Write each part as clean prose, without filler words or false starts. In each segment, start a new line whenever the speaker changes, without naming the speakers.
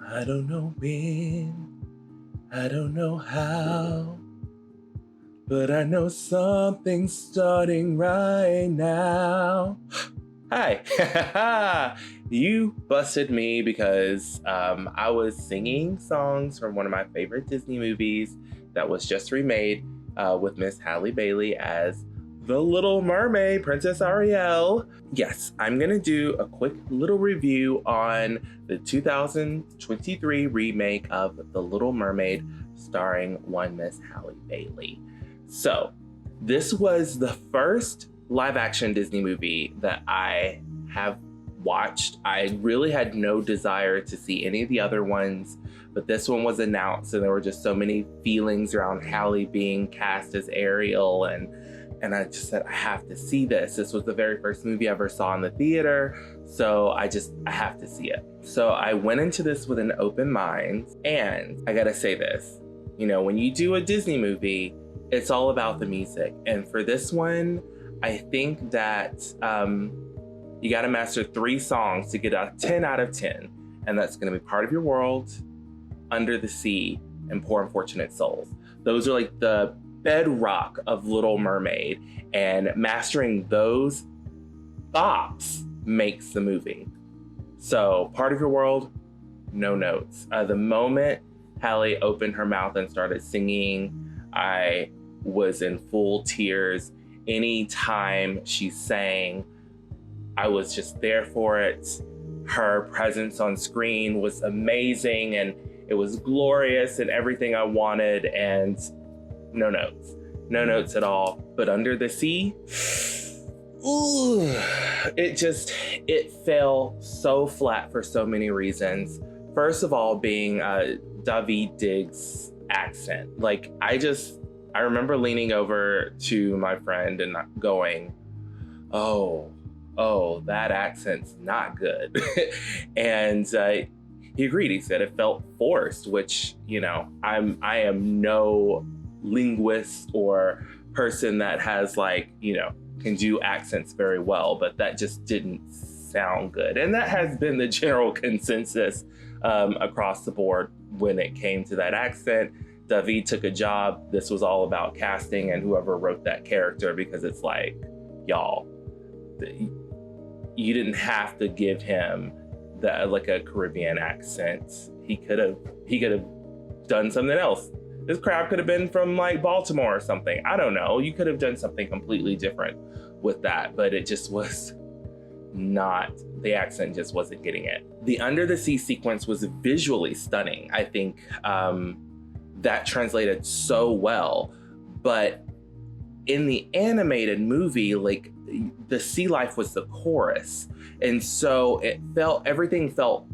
I don't know when, I don't know how, but I know something's starting right now. Hi. You busted me because I was singing songs from one of my favorite Disney movies that was just remade with Miss Halle Bailey as the Little Mermaid, Princess Ariel. Yes, I'm going to do a quick little review on the 2023 remake of The Little Mermaid starring one Miss Halle Bailey. So, this was the first live action Disney movie that I have watched. I really had no desire to see any of the other ones, but this one was announced and there were just so many feelings around Halle being cast as Ariel, and I just said, I have to see this. This was the very first movie I ever saw in the theater, so I have to see it. So I went into this with an open mind, and I gotta say this, when you do a Disney movie, it's all about the music. And for this one, I think that you got to master 3 songs to get a 10 out of 10. And that's going to be Part of Your World, Under the Sea, and Poor Unfortunate Souls. Those are like the bedrock of Little Mermaid. And mastering those bops makes the movie. So Part of Your World, no notes. The moment Halle opened her mouth and started singing, I was in full tears. Anytime she sang, I was just there for it. Her presence on screen was amazing, and it was glorious and everything I wanted, and no notes at all. But Under the Sea, ooh, it fell so flat for so many reasons. First of all, being Daveed Diggs' accent. Like, I remember leaning over to my friend and going, oh, that accent's not good. And he agreed. He said it felt forced, which, I am no linguist or person that has can do accents very well, but that just didn't sound good. And that has been the general consensus across the board when it came to that accent. Daveed took a job. This was all about casting and whoever wrote that character, because it's like, y'all, you didn't have to give him a Caribbean accent. He could have done something else. This crowd could have been from Baltimore or something. I don't know. You could have done something completely different with that, but it just was not, the accent just wasn't getting it. The Under the Sea sequence was visually stunning. I think that translated so well, but in the animated movie, the sea life was the chorus, and so everything felt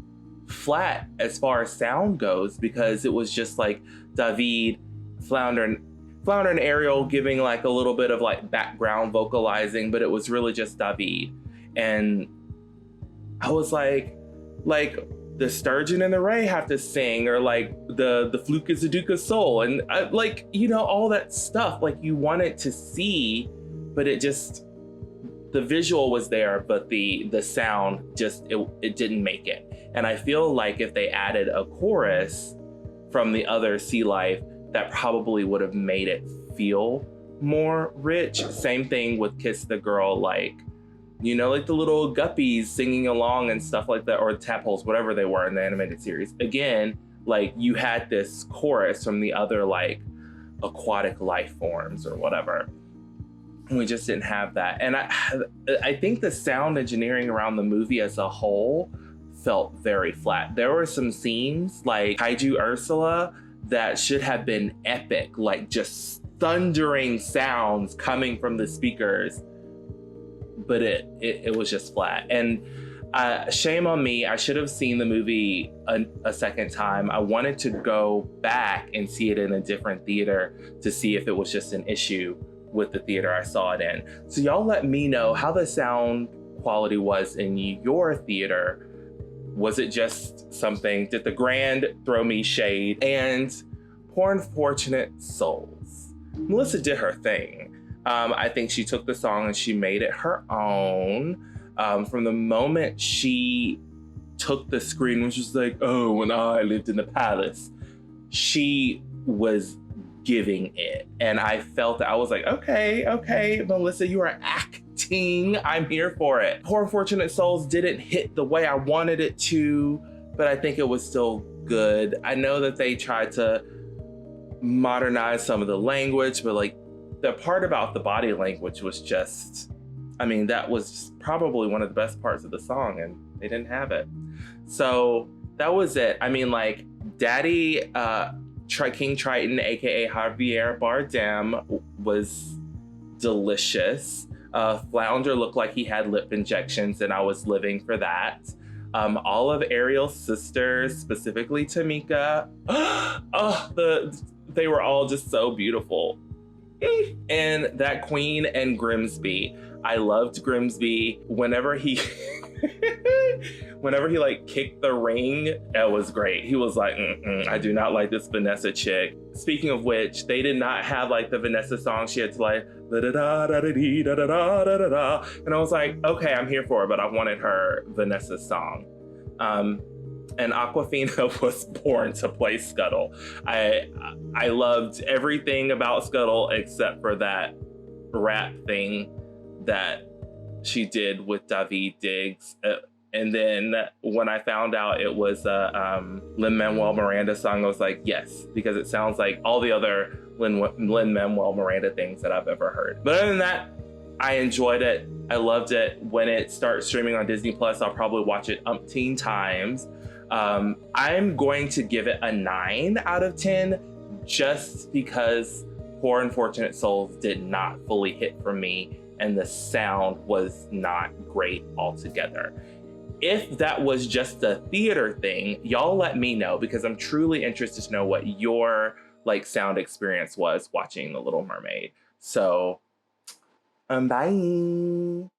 flat as far as sound goes, because it was just Daveed, Flounder and Ariel giving a little bit of background vocalizing, but it was really just Daveed. And I was like the sturgeon and the ray have to sing, or the fluke is the Duke of Soul, and all that stuff you wanted to see, but the visual was there, but the sound it didn't make it. And I feel if they added a chorus from the other sea life, that probably would have made it feel more rich. Same thing with Kiss the Girl, the little guppies singing along and stuff like that, or tadpoles, whatever they were in the animated series. Again, you had this chorus from the other aquatic life forms or whatever. And we just didn't have that. And I think the sound engineering around the movie as a whole felt very flat. There were some scenes like Kaiju Ursula that should have been epic, just thundering sounds coming from the speakers, but it was just flat. And shame on me, I should have seen the movie a second time. I wanted to go back and see it in a different theater to see if it was just an issue with the theater I saw it in. So y'all let me know how the sound quality was in your theater. Was it just something? Did the Grand throw me shade? And Poor Unfortunate Souls, Melissa did her thing. I think she took the song and she made it her own. From the moment she took the screen, was just like, oh, when I lived in the palace. She was giving it. And I felt that I was like, okay, Melissa, you are acting. I'm here for it. Poor Unfortunate Souls didn't hit the way I wanted it to, but I think it was still good. I know that they tried to modernize some of the language, but like the part about the body language was just, I mean, that was probably one of the best parts of the song, and they didn't have it. So that was it. I mean, like, Daddy King Triton, aka Javier Bardem, was delicious. Flounder looked like he had lip injections, and I was living for that. All of Ariel's sisters, specifically Tamika, they were all just so beautiful. And that Queen and Grimsby. I loved Grimsby. Whenever he like kicked the ring, that was great. He was like, I do not like this Vanessa chick. Speaking of which, they did not have like the Vanessa song. She had to like da da da da da da da da da da, and I was like, okay, I'm here for it, but I wanted her Vanessa song. And Awkwafina was born to play Scuttle. I loved everything about Scuttle except for that rap thing that she did with Daveed Diggs. And then when I found out it was a Lin-Manuel Miranda song, I was like, yes, because it sounds like all the other Lin-Manuel Miranda things that I've ever heard. But other than that, I enjoyed it. I loved it. When it starts streaming on Disney Plus, I'll probably watch it umpteen times. I'm going to give it a 9 out of 10 just because Poor Unfortunate Souls did not fully hit for me and the sound was not great altogether. If that was just a theater thing, y'all let me know, because I'm truly interested to know what your like sound experience was watching The Little Mermaid. So, bye.